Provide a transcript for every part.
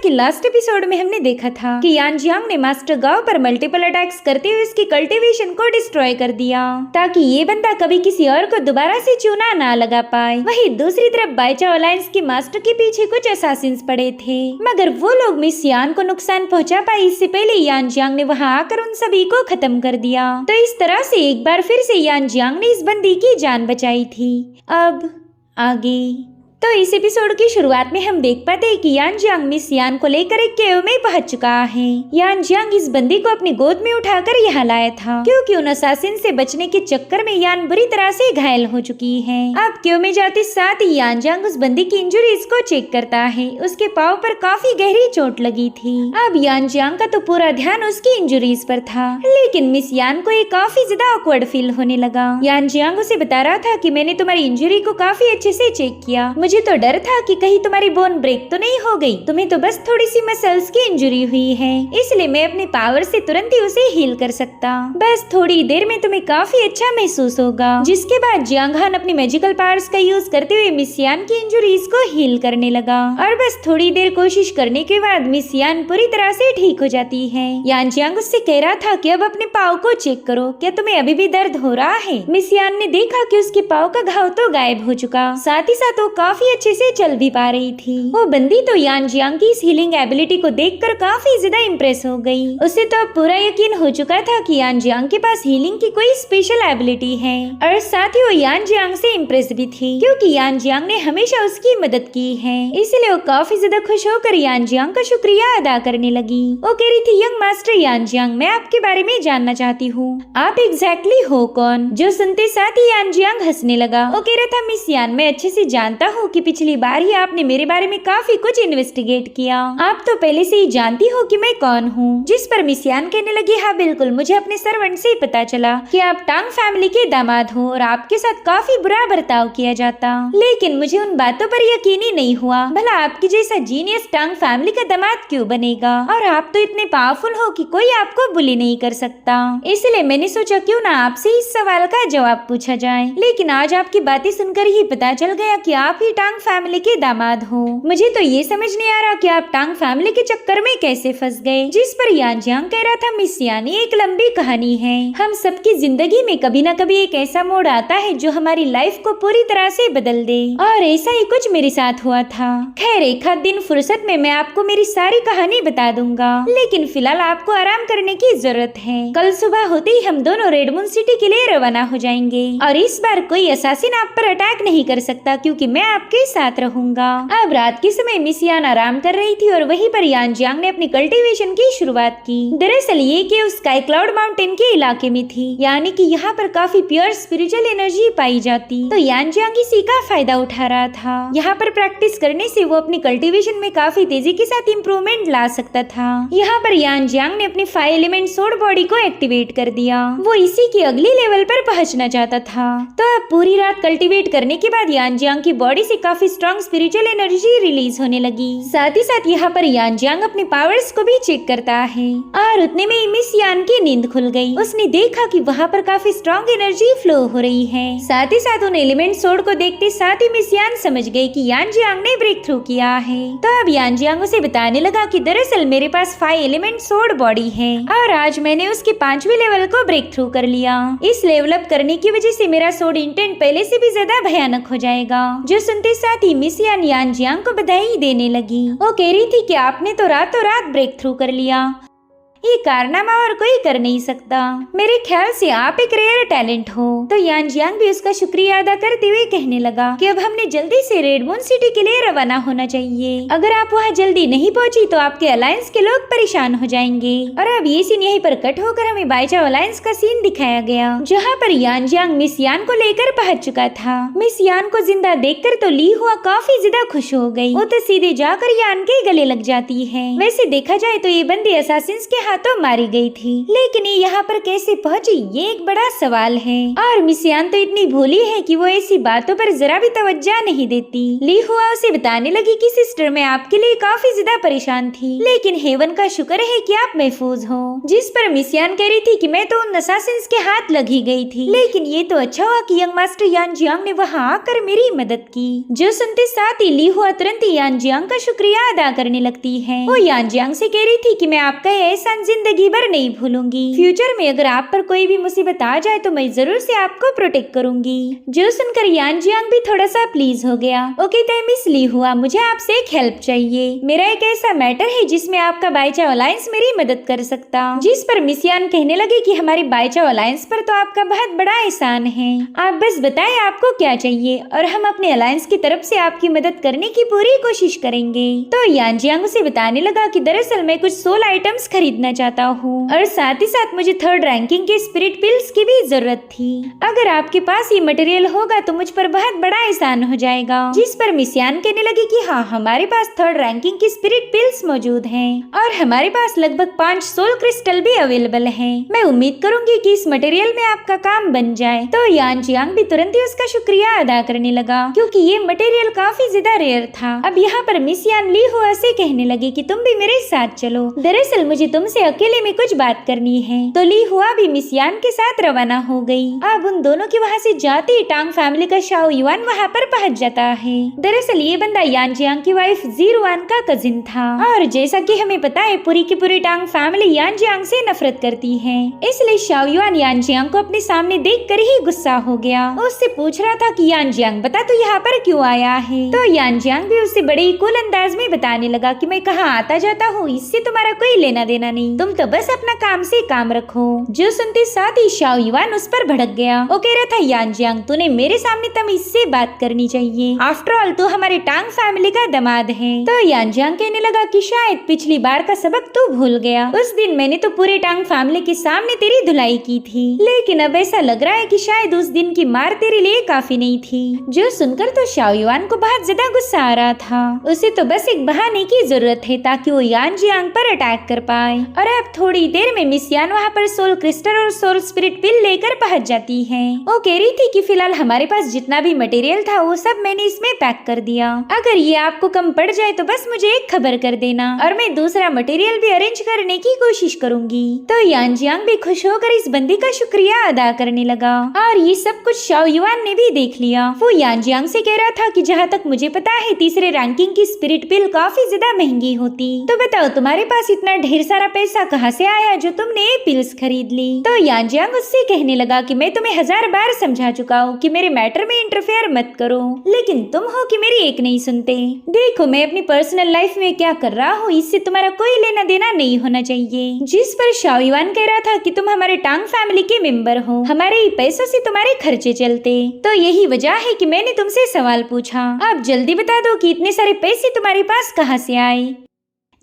कि last episode में हमने देखा था कि यान जियांग ने मास्टर गाओ पर मल्टीपल अटैक्स करते हुए उसकी कल्टीवेशन को डिस्ट्रॉय कर दिया ताकि ये बंदा कभी किसी और को दोबारा से चूना ना लगा पाए। वहीं दूसरी तरफ बाइचाओ अलायंस के मास्टर के पीछे कुछ असासिन्स पड़े थे, मगर वो लोग मिस यान को नुकसान पहुंचा पाए इससे पहले यान जियांग ने वहां आकर उन सभी को खत्म कर दिया। तो इस तरह से एक बार फिर से यान जियांग ने इस बंदी की जान बचाई थी। अब आगे तो इस एपिसोड की शुरुआत में हम देख पाते हैं कि यान जियांग मिस यान को लेकर एक केव में पहुंच चुका है। यान जियांग इस बंदी को अपनी गोद में उठाकर यहाँ लाया था क्योंकि उन असासिन से बचने के चक्कर में यान बुरी तरह से घायल हो चुकी है। अब केव में जाते साथ ही यान जियांग उस बंदी की इंजुरीज को चेक करता है। उसके पाँव पर काफी गहरी चोट लगी थी। अब यान जियांग का तो पूरा ध्यान उसकी इंजुरीज पर था, लेकिन मिस यान को ये काफी ज्यादा ऑकवर्ड फील होने लगा। यान जियांग उसे बता रहा था कि मैंने तुम्हारी इंजुरी को काफी अच्छे से चेक किया, मुझे तो डर था कि कहीं तुम्हारी बोन ब्रेक तो नहीं हो गई, तुम्हें तो बस थोड़ी सी मसल्स की इंजरी हुई है, इसलिए मैं अपनी पावर से तुरंत ही उसे हील कर सकता। बस थोड़ी देर में तुम्हें काफी अच्छा महसूस होगा। जिसके बाद जियांग हान अपनी मैजिकल पावर्स का यूज करते हुए मिस यान की इंजुरीज को हील करने लगा और बस थोड़ी देर कोशिश करने के बाद मिस यान पूरी तरह से ठीक हो जाती है। यान जियांग उससे कह रहा था कि अब अपने पाँव को चेक करो, क्या तुम्हें अभी भी दर्द हो रहा है? मिस यान ने देखा कि उसके पाँव का घाव तो गायब हो चुका, साथ ही साथ वो काफी अच्छे से चल भी पा रही थी। वो बंदी तो यान जियांग की इस हीलिंग एबिलिटी को देखकर काफी ज्यादा इम्प्रेस हो गई। उसे तो अब पूरा यकीन हो चुका था कि यान जियांग के पास हीलिंग की कोई स्पेशल एबिलिटी है और साथ ही वो यान जियांग से इम्प्रेस भी थी क्योंकि यान जियांग ने हमेशा उसकी मदद की है। इसलिए वो काफी ज्यादा खुश होकर यान जियांग का शुक्रिया अदा करने लगी। वो कह रही थी, यंग मास्टर यान जियांग, मैं आपके बारे में जानना चाहती हूँ, आप एग्जैक्टली हो कौन? जो सुनते साथ ही यान जियांग हंसने लगा। वो कह रहा था, मिस यान, मैं अच्छे से जानता हूँ कि पिछली बार ही आपने मेरे बारे में काफी कुछ इन्वेस्टिगेट किया, आप तो पहले से ही जानती हो कि मैं कौन हूँ। जिस पर मिस यान कहने लगी, हाँ बिल्कुल, मुझे अपने सर्वेंट से ही पता चला कि आप टांग फैमिली के दामाद हो और आपके साथ काफी बुरा बर्ताव किया जाता, लेकिन मुझे उन बातों पर यकीन ही नहीं हुआ। भला आपके जैसा जीनियस टांग फैमिली का दामाद क्यों बनेगा? और आप तो इतने पावरफुल हो कि कोई आपको बुली नहीं कर सकता। इसलिए मैंने सोचा क्यों ना आपसे इस सवाल का जवाब पूछा जाए। लेकिन आज आपकी बातें सुनकर ही पता चल गया कि आप ही टांग फैमिली के दामाद हो। मुझे तो ये समझ नहीं आ रहा कि आप टांग फैमिली के चक्कर में कैसे फंस गए। जिस पर यान जियांग कह रहा था, मिस यान, ये एक लंबी कहानी है। हम सबकी जिंदगी में कभी न कभी एक ऐसा मोड़ आता है जो हमारी लाइफ को पूरी तरह से बदल दे, और ऐसा ही कुछ मेरे साथ हुआ था। खैर, एक आध दिन फुर्सत में मैं आपको मेरी सारी कहानी बता दूंगा, लेकिन फिलहाल आपको आराम करने की जरूरत है। कल सुबह होते ही हम दोनों रेडमून सिटी के लिए रवाना हो जाएंगे और इस बार कोई असासिन आप पर अटैक नहीं कर सकता क्योंकि मैं आपके साथ रहूंगा। अब रात के समय मिस यान आराम कर रही थी और वहीं पर यान जियांग ने अपनी कल्टीवेशन की शुरुआत की। दरअसल ये केव स्काई क्लाउड माउंटेन के इलाके में थी, यानी कि यहाँ पर काफी प्योर स्पिरिचुअल एनर्जी पाई जाती, तो यान जियांग इसी का फायदा उठा रहा था। यहाँ पर प्रैक्टिस करने से वो अपनी कल्टीवेशन में काफी तेजी के साथ इम्प्रूवमेंट ला सकता था। यहाँ पर यान जियांग ने अपनी 5 एलिमेंट सोड बॉडी को एक्टिवेट कर दिया। वो इसी की अगली लेवल पर पहुँचना चाहता था। तो अब पूरी रात कल्टीवेट करने के बाद यान जियांग की बॉडी से काफी स्ट्रॉन्ग स्पिरिचुअल एनर्जी रिलीज होने लगी। साथ ही साथ यहाँ पर यान जियांग अपने पावर्स को भी चेक करता है और उतने में ही मिस यान की नींद खुल गई। उसने देखा कि वहाँ पर काफी स्ट्रॉन्ग एनर्जी फ्लो हो रही है। साथ ही साथ उन एलिमेंट सोड को देखते साथ ही मिस यान समझ गई कि यान जियांग ने ब्रेक थ्रू किया है। तो अब यान जियांग उसे बताने लगा कि दरअसल मेरे पास 5 एलिमेंट सोड बॉडी है और आज मैंने उसके 5वें लेवल को ब्रेक थ्रू कर लिया। इस लेवल अप करने की वजह से मेरा सोड इंटेंट पहले से भी ज्यादा भयानक हो जाएगा। जो सुनते साथ ही मिस यान जियांग को बधाई देने लगी। वो कह रही थी कि आपने तो रातों रात ब्रेक थ्रू कर लिया, ये कारनामा और कोई कर नहीं सकता। मेरे ख्याल से आप एक रेयर टैलेंट हो। तो यान जियांग भी उसका शुक्रिया अदा करते हुए कहने लगा कि अब हमने जल्दी से रेडमून सिटी के लिए रवाना होना चाहिए। अगर आप वहाँ जल्दी नहीं पहुँची तो आपके अलायंस के लोग परेशान हो जाएंगे। और अब ये सीन यहीं पर कट होकर हमें बाइचाओ अलायंस का सीन दिखाया गया, जहाँ पर यान जियांग मिस यान को लेकर पहुँच चुका था। मिस यान को जिंदा देखकर तो ली हुआ काफी ज्यादा खुश हो गई। वो तो सीधे जाकर यान के गले लग जाती है। वैसे देखा जाए तो ये बंदी असासिन्स के हाथों मारी गई थी, लेकिन ये यहाँ पर कैसे पहुँची ये एक बड़ा सवाल है। और मिस यान तो इतनी भोली है कि वो ऐसी बातों पर जरा भी तवज्जो नहीं देती। ली हुआ उसे बताने लगी कि सिस्टर मैं आपके लिए काफी ज्यादा परेशान थी, लेकिन हेवन का शुक्र है कि आप महफूज हो। जिस पर मिस यान कह रही थी कि मैं तो उन असासिन्स के हाथ लगी गई थी, लेकिन ये तो अच्छा हुआ कि यंग मास्टर यान जियांग ने वहाँ आकर मेरी मदद की। जो सुनते साथ ही ली हुआ तुरंत ही यान जियांग का शुक्रिया अदा करने लगती है। वो यान जियांग से कह रही थी कि मैं आपका एहसान जिंदगी भर नहीं भूलूंगी। फ्यूचर में अगर आप पर कोई भी मुसीबत आ जाए तो मैं जरूर से आपको प्रोटेक्ट करूंगी। जो सुनकर यान जियांग भी थोड़ा सा प्लीज हो गया। ओके तो मिस ली हुआ, मुझे आपसे एक हेल्प चाहिए। मेरा एक ऐसा मैटर है जिसमें आपका बाईचाओ अलायंस मेरी मदद कर सकता। जिस पर मिस यान कहने लगी कि हमारी बाईचाओ अलायंस पर तो आपका बहुत बड़ा एहसान है, आप बस बताएं आपको क्या चाहिए और हम अपने अलायंस की तरफ से आपकी मदद करने की पूरी कोशिश करेंगे। तो यान जियांग उसे बताने लगा कि दरअसल मैं कुछ सोल आइटम्स खरीदना चाहता हूँ और साथ ही साथ मुझे 3rd रैंकिंग के स्पिरिट पिल्स की भी जरूरत थी। अगर आपके पास ये मटेरियल होगा तो मुझ पर बहुत बड़ा एहसान हो जाएगा। जिस पर मिस यान कहने लगी कि हाँ हमारे पास 3rd रैंकिंग की स्पिरिट पिल्स मौजूद हैं और हमारे पास लगभग 5 सोल क्रिस्टल भी अवेलेबल हैं। मैं उम्मीद करूंगी कि इस मटेरियल में आपका काम बन जाए। तो यान जियांग भी तुरंत ही उसका शुक्रिया अदा करने लगा क्योंकि ये मटेरियल काफी ज्यादा रेयर था। अब यहाँ पर मिस यान ली हुआ से कहने लगी कि तुम भी मेरे साथ चलो, दरअसल मुझे तुमसे अकेले में कुछ बात करनी है। तो ली हुआ भी मिस यान के साथ रवाना हो गई। अब उन दोनों के वहाँ से जाते ही टांग फैमिली का शाओ युआन वहाँ पर पहुँच जाता है। दरअसल ये बंदा यान जियांग की वाइफ जीरुआन का कजिन था और जैसा कि हमें पता है पूरी की पूरी टांग फैमिली यान जियांग से नफरत करती है, इसलिए शाओ युआन यान जियांग को अपने सामने देखकर ही गुस्सा हो गया। उससे पूछ रहा था कि यान जियांग बता तू यहाँ पर क्यों आया है। तो यान जियांग भी उससे बड़े ही कूल अंदाज में बताने लगा कि मैं कहाँ आता जाता हूँ, इससे तुम्हारा कोई लेना देना नहीं, तुम तो बस अपना काम से काम रखो। जो सुनते साथ ही शाओ युआन उस पर भड़क गया। वो कह रहा था यान जियांग तूने मेरे सामने तमीज से बात करनी चाहिए, आफ्टर ऑल तू हमारे टांग फैमिली का दामाद है। तो यान जियांग कहने लगा कि शायद पिछली बार का सबक तू भूल गया, उस दिन मैंने तो पूरे टांग फैमिली के सामने तेरी धुलाई की थी, लेकिन अब ऐसा लग रहा है कि शायद उस दिन की मार तेरे लिए काफी नहीं थी। जो सुनकर तो शाओ युआन को बहुत ज्यादा गुस्सा आ रहा था। उसे तो बस एक बहाने की जरूरत है ताकि वो यान जियांग पर अटैक कर पाए। और अब थोड़ी देर में मिस यान वहाँ पर सोल क्रिस्टल और सोल स्पिरिट पिल लेकर पहुँच जाती है। वो कह रही थी कि फिलहाल हमारे पास जितना भी मटेरियल था वो सब मैंने इसमें पैक कर दिया, अगर ये आपको कम पड़ जाए तो बस मुझे एक खबर कर देना और मैं दूसरा मटेरियल भी अरेंज करने की कोशिश करूंगी। तो यान जियांग भी खुश होकर इस बंदी का शुक्रिया अदा करने लगा और ये सब कुछ शाओ युआन ने भी देख लिया। वो यान जियांग से कह रहा था कि जहाँ तक मुझे पता है 3रे रैंकिंग की स्पिरिट पिल काफी ज्यादा महंगी होती, तो बताओ तुम्हारे पास इतना ढेर सारा पैसा कहाँ से आया जो तुमने ये पिल्स खरीद ली। तो यान जियांग उससे कहने लगा कि मैं तुम्हें 1000 बार समझा चुका हूँ कि मेरे मैटर में इंटरफेयर मत करो, लेकिन तुम हो कि मेरी एक नहीं सुनते। देखो मैं अपनी पर्सनल लाइफ में क्या कर रहा हूँ इससे तुम्हारा कोई लेना देना नहीं होना चाहिए। जिस पर शाओ युआन कह रहा था कि तुम हमारे टांग फैमिली के मेंबर हो, हमारे ही पैसों से तुम्हारे खर्चे चलते, तो यही वजह है कि मैंने तुमसे सवाल पूछा। आप जल्दी बता दो कि इतने सारे पैसे तुम्हारे पास कहाँ से आए।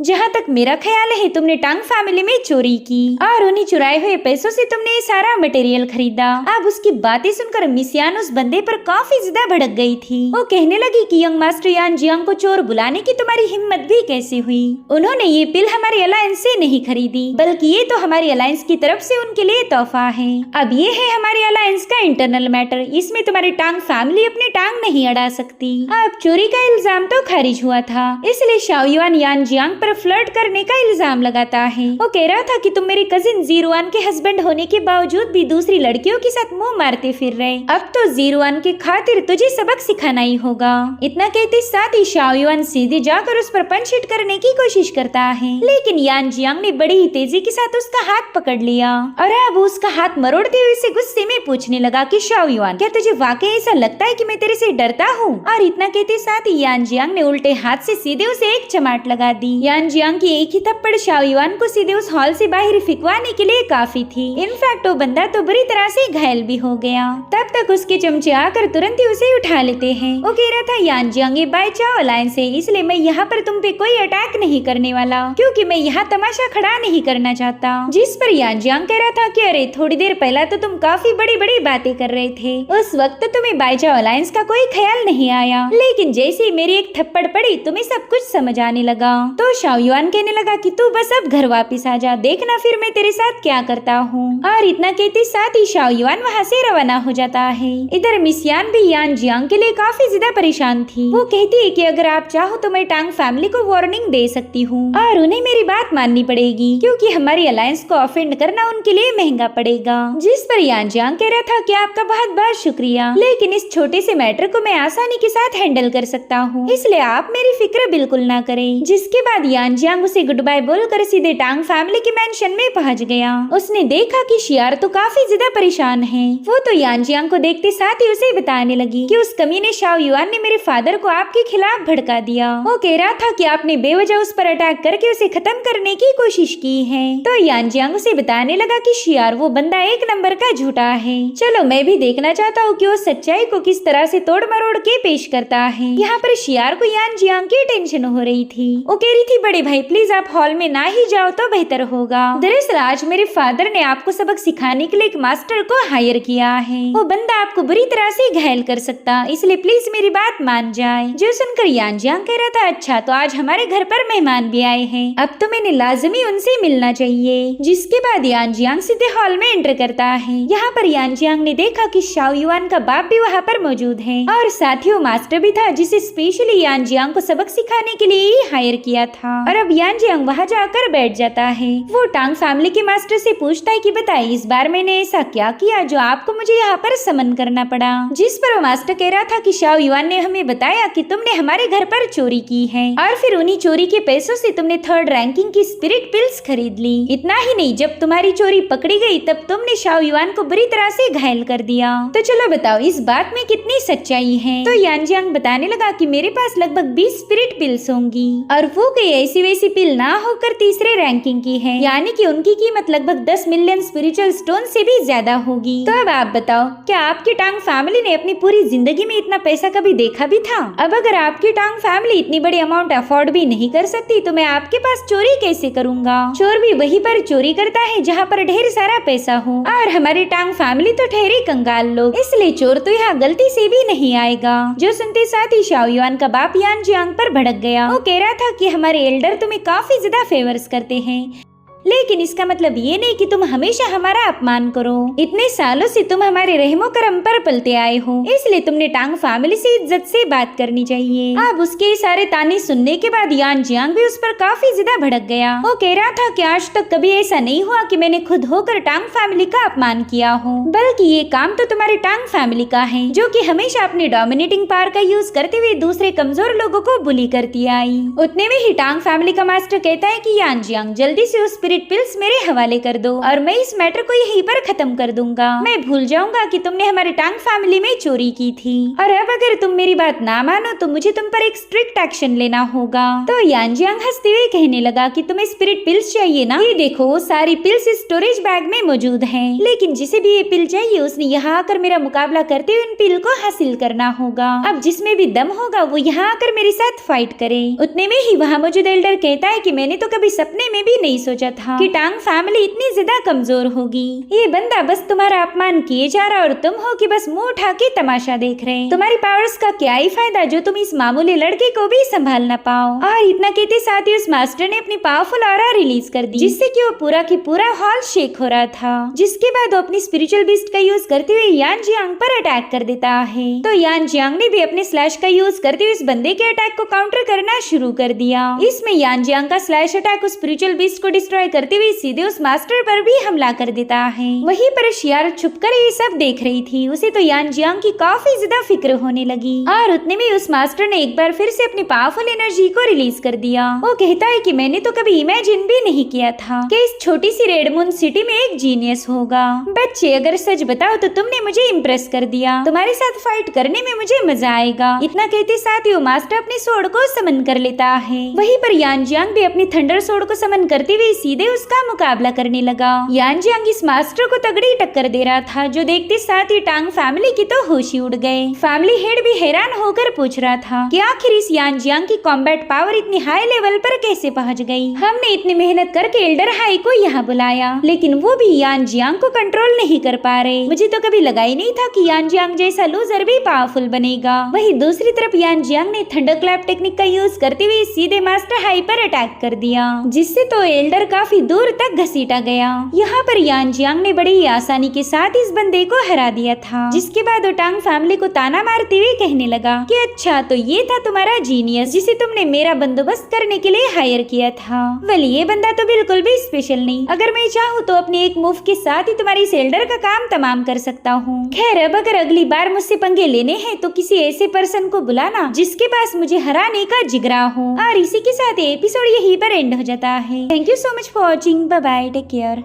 जहाँ तक मेरा ख्याल है तुमने टांग फैमिली में चोरी की और उन्हीं चुराए हुए पैसों से तुमने ये सारा मटेरियल खरीदा। अब उसकी बातें सुनकर मिस यान उस बंदे पर काफी ज्यादा भड़क गई थी। वो कहने लगी कि यंग मास्टर यान जियांग को चोर बुलाने की तुम्हारी हिम्मत भी कैसे हुई। उन्होंने ये पिल हमारे अलायंस से नहीं खरीदी, बल्कि ये तो हमारी अलायंस की तरफ से उनके लिए तोहफा है। अब ये है हमारे अलायंस का इंटरनल मैटर, इसमें तुम्हारी टांग फैमिली अपनी टांग नहीं अड़ा सकती। अब चोरी का इल्जाम तो खारिज हुआ था, इसलिए शाओ युआन यान जियांग पर फ्लर्ट करने का इल्जाम लगाता है। वो कह रहा था कि तुम मेरे कजिन जीरुआन के हस्बैंड होने के बावजूद भी दूसरी लड़कियों के साथ मुंह मारते फिर रहे, अब तो जीरुआन के खातिर तुझे सबक सिखाना ही होगा। इतना कहते साथ ही शाओ युआन सीधे जाकर उस पर पंच हिट करने की कोशिश करता है, लेकिन यान जियांग ने बड़ी ही तेजी के साथ उसका हाथ पकड़ लिया और अब उसका हाथ मरोड़ते हुए उसे गुस्से में पूछने लगा कि शाओ युआन क्या तुझे वाकई ऐसा लगता है कि मैं तेरे से डरता हूँ। और इतना कहते साथ ही यान जियांग ने उल्टे हाथ से सीधे उसे एक चमाट लगा दी। यान जियांग की एक ही थप्पड़ शाओ युआन को सीधे उस हॉल से बाहर फिकवाने के लिए काफी थी। इनफैक्ट वो बंदा तो बुरी तरह से घायल भी हो गया। तब तक उसके चमचे आकर तुरंत ही उसे उठा लेते हैं। वो कह रहा था यान जियांग ये बाईचाओ अलायंस है, इसलिए मैं यहाँ पर तुम पे कोई अटैक नहीं करने वाला, क्योंकि मैं यहाँ तमाशा खड़ा नहीं करना चाहता। जिस पर यान जियांग कह रहा था कि अरे थोड़ी देर पहले तो तुम काफी बड़ी बड़ी बातें कर रहे थे, उस वक्त तुम्हें बाईचाओ अलायंस का कोई ख्याल नहीं आया, लेकिन जैसे ही मेरी एक थप्पड़ पड़ी तुम्हें सब कुछ समझ आने लगा। तो शाओ युआन कहने लगा कि तू बस अब घर वापिस आ जा, देखना फिर मैं तेरे साथ क्या करता हूँ। और इतना कहते साथ ही शाओ युआन वहाँ से रवाना हो जाता है। इधर मिस यान भी यान जियांग के लिए काफी ज्यादा परेशान थी। वो कहती है कि अगर आप चाहो तो मैं टांग फैमिली को वार्निंग दे सकती हूँ और उन्हें मेरी बात माननी पड़ेगी, क्योंकि हमारी अलायंस को ऑफेंड करना उनके लिए महंगा पड़ेगा। जिस पर यान जियांग कह रहा था कि आपका बहुत बहुत शुक्रिया, लेकिन इस छोटे से मैटर को मैं आसानी के साथ हैंडल कर सकता हूँ, इसलिए आप मेरी फिक्र बिल्कुल ना करें। जिसके बाद यान जियांग उसे गुड बाय बोलकर सीधे टांग फैमिली के मेंशन में पहुँच गया। उसने देखा कि शियार तो काफी ज्यादा परेशान है। वो तो यान जियांग को देखते साथ ही उसे बताने लगी कि उस कमीने शाओ युआन ने मेरे फादर को आपके खिलाफ भड़का दिया। वो कह रहा था कि आपने बेवजह उस पर अटैक करके उसे खत्म करने की कोशिश की है। तो यान जियांग उसे बताने लगा कि शियार वो बंदा एक नंबर का झूठा है। चलो मैं भी देखना चाहता हूँ कि वो सच्चाई को किस तरह से तोड़ मरोड़ के पेश करता है। यहाँ पर शियार को यान जियांग की टेंशन हो रही थी। वो कह रही थी बड़े भाई प्लीज आप हॉल में ना ही जाओ तो बेहतर होगा। दरअसल आज मेरे फादर ने आपको सबक सिखाने के लिए एक मास्टर को हायर किया है। वो बंदा आपको बुरी तरह से घायल कर सकता, इसलिए प्लीज मेरी बात मान जाए। जो सुनकर यान जियांग कह रहा था अच्छा तो आज हमारे घर पर मेहमान भी आए हैं, अब तो मैंने लाजमी उनसे मिलना चाहिए। जिसके बाद यान जियांग सीधे हॉल में एंटर करता है। यहाँ पर यान जियांग ने देखा कि शाओ युआन का बाप भी वहाँ पर मौजूद है और साथ ही वो मास्टर भी था जिसे स्पेशली यान जियांग को सबक सिखाने के लिए ही हायर किया था। और अब यान जियांग वहाँ जाकर बैठ जाता है। वो टांग फैमिली के मास्टर से पूछता है कि बताइए इस बार मैंने ऐसा क्या किया जो आपको मुझे यहाँ पर समन करना पड़ा। जिस पर वो मास्टर कह रहा था कि शाओ युआन ने हमें बताया कि तुमने हमारे घर पर चोरी की है और फिर उन्हीं चोरी के पैसों से तुमने 3rd रैंकिंग की स्पिरिट पिल्स खरीद ली। इतना ही नहीं, जब तुम्हारी चोरी पकड़ी गई तब तुमने शाओ युआन को बुरी तरह से घायल कर दिया। तो चलो बताओ इस बात में कितनी सच्चाई है। तो यान जियांग बताने लगा कि मेरे पास लगभग 20 स्पिरिट पिल्स होंगी और वो कोई ऐसी वैसी पिल ना होकर 3रे रैंकिंग की है, यानी कि उनकी कीमत लगभग 10 मिलियन स्पिरिचुअल स्टोन से भी ज्यादा होगी। तो अब आप बताओ क्या आपकी टांग फैमिली ने अपनी पूरी जिंदगी में इतना पैसा कभी देखा भी था? अब अगर आपकी टांग फैमिली इतनी बड़ी अमाउंट अफोर्ड भी नहीं कर सकती तो मैं आपके पास चोरी कैसे करूंगा? चोर भी वहीं पर चोरी करता है जहाँ पर ढेर सारा पैसा हो, और हमारी टांग फैमिली तो ठहरे कंगाल लोग, इसलिए चोर तो यहाँ गलती से भी नहीं आएगा। जो सुनते साथ ही शाओ युआन का बाप यान जियांग पर भड़क गया। वो कह रहा था कि हमारे एल्डर तुम्हें काफी ज्यादा फेवर्स करते हैं, लेकिन इसका मतलब ये नहीं कि तुम हमेशा हमारा अपमान करो। इतने सालों से तुम हमारे रहमो करम पर पलते आए हो, इसलिए तुमने टांग फैमिली से इज्जत से बात करनी चाहिए। अब उसके सारे ताने सुनने के बाद यान जियांग भी उस पर काफी ज्यादा भड़क गया। वो कह रहा था कि आज तक कभी ऐसा नहीं हुआ कि मैंने खुद होकर टांग फैमिली का अपमान किया हो, बल्कि ये काम तो तुम्हारी टांग फैमिली का है, जो कि हमेशा अपने डोमिनेटिंग पावर का यूज करते हुए दूसरे कमजोर लोगों को बुली करती आई। उतने में ही टांग फैमिली का मास्टर कहता है कि यान जियांग जल्दी से उस पिल्स मेरे हवाले कर दो और मैं इस मैटर को यहीं पर खत्म कर दूंगा। मैं भूल जाऊंगा कि तुमने हमारे टांग फैमिली में चोरी की थी, और अब अगर तुम मेरी बात ना मानो तो मुझे तुम पर एक स्ट्रिक्ट एक्शन लेना होगा। तो यान जियांग हंसते हुए कहने लगा कि तुम्हें स्पिरिट पिल्स चाहिए ना? ये देखो सारी पिल्स स्टोरेज बैग में मौजूद है, लेकिन जिसे भी ये पिल चाहिए उसने यहाँ आकर मेरा मुकाबला करते हुए इन पिल को हासिल करना होगा। अब जिसमें भी दम होगा वो यहाँ आकर मेरे साथ फाइट करे। उतने में ही वहाँ मौजूद एल्डर कहता है कि मैंने तो कभी सपने में भी नहीं सोचा था कि टांग फैमिली इतनी ज्यादा कमजोर होगी। ये बंदा बस तुम्हारा अपमान किए जा रहा और तुम हो कि बस मुंह उठा के तमाशा देख रहे। तुम्हारी पावर्स का क्या ही फायदा जो तुम इस मामूली लड़के को भी संभाल न पाओ। और इतना कहते साथ ही उस मास्टर ने अपनी पावरफुल ऑरा रिलीज कर दी, जिससे कि वो पूरा की पूरा हॉल शेक हो रहा था। जिसके बाद वो अपनी स्पिरिचुअल बीस्ट का यूज करते हुए यान जियांग पर अटैक कर देता है। तो यान जियांग ने भी अपने स्लैश का यूज करते हुए इस बंदे के अटैक को काउंटर करना शुरू कर दिया। इसमें यान जियांग का स्लैश अटैक उस स्पिरिचुअल बीस्ट को डिस्ट्रॉय करते हुए सीधे उस मास्टर पर भी हमला कर देता है। वहीं पर शियार छुपकर ये सब देख रही थी। उसे तो यान जियांग की काफी ज्यादा फिक्र होने लगी, और उतने में उस मास्टर ने एक बार फिर से अपनी पावरफुल एनर्जी को रिलीज कर दिया। वो कहता है कि मैंने तो कभी इमेजिन भी नहीं किया था कि इस छोटी सी रेड मून सिटी में एक जीनियस होगा। बच्चे अगर सच बताओ तो तुमने मुझे इम्प्रेस कर दिया, तुम्हारे साथ फाइट करने में मुझे मजा आएगा। इतना कहते साथ ही वो मास्टर अपने सोड को समन कर लेता है। वहीं पर यान जियांग भी अपनी थंडर सोड को समन करते हुए सीधे उसका मुकाबला करने लगा। यान जियांग इस मास्टर को तगड़ी टक्कर दे रहा था, जो देखते साथ ही टांग फैमिली की तो होश ही उड़ गए। फैमिली हेड भी हैरान होकर पूछ रहा था कि आखिर इस यान जियांग की कॉम्बैट पावर इतनी हाई लेवल पर कैसे पहुंच गई। हमने इतनी मेहनत करके एल्डर हाई को यहाँ बुलाया, लेकिन वो भी यान जियांग को कंट्रोल नहीं कर पा रहे। मुझे तो कभी लगा ही नहीं था कि यान जियांग जैसा लूजर भी पावरफुल बनेगा। वहीं दूसरी तरफ यान जियांग ने थंडरक्लैप टेक्निक का यूज करते हुए सीधे मास्टर हाई पर अटैक कर दिया, जिससे तो एल्डर काफी दूर तक घसीटा गया। यहाँ पर यान जियांग ने बड़ी ही आसानी के साथ इस बंदे को हरा दिया था, जिसके बाद वो टांग फैमिली को ताना मारते हुए कहने लगा कि अच्छा तो ये था तुम्हारा जीनियस जिसे तुमने मेरा बंदोबस्त करने के लिए हायर किया था। वेल ये बंदा तो बिल्कुल भी स्पेशल नहीं, अगर मैं चाहूँ तो अपने एक मूव के साथ ही तुम्हारी एल्डर का काम तमाम कर सकता हूँ। खैर अब अगर अगली बार मुझसे पंगे लेने हैं तो किसी ऐसे पर्सन को बुलाना जिसके पास मुझे हराने का जिगरा हो। और इसी के साथ एपिसोड यहीं पर एंड हो जाता है। Thank you so much for watching. Bye bye, take care.